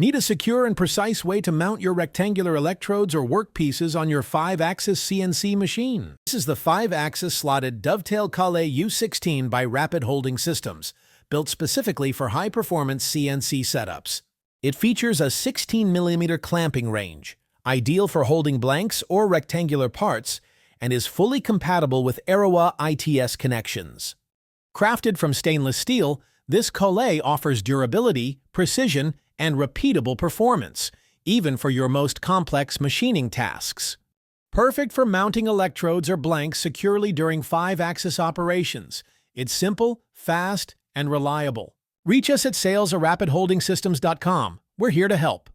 Need a secure and precise way to mount your rectangular electrodes or workpieces on your 5-axis CNC machine? This is the 5-axis Slotted Dovetail Collet U16 by Rapid Holding Systems, built specifically for high-performance CNC setups. It features a 16mm clamping range, ideal for holding blanks or rectangular parts, and is fully compatible with Erowa ITS connections. Crafted from stainless steel, this collet offers durability, precision, and repeatable performance, even for your most complex machining tasks. Perfect for mounting electrodes or blanks securely during 5-axis operations. It's simple, fast, and reliable. Reach us at sales@rapidholdingsystems.com. We're here to help.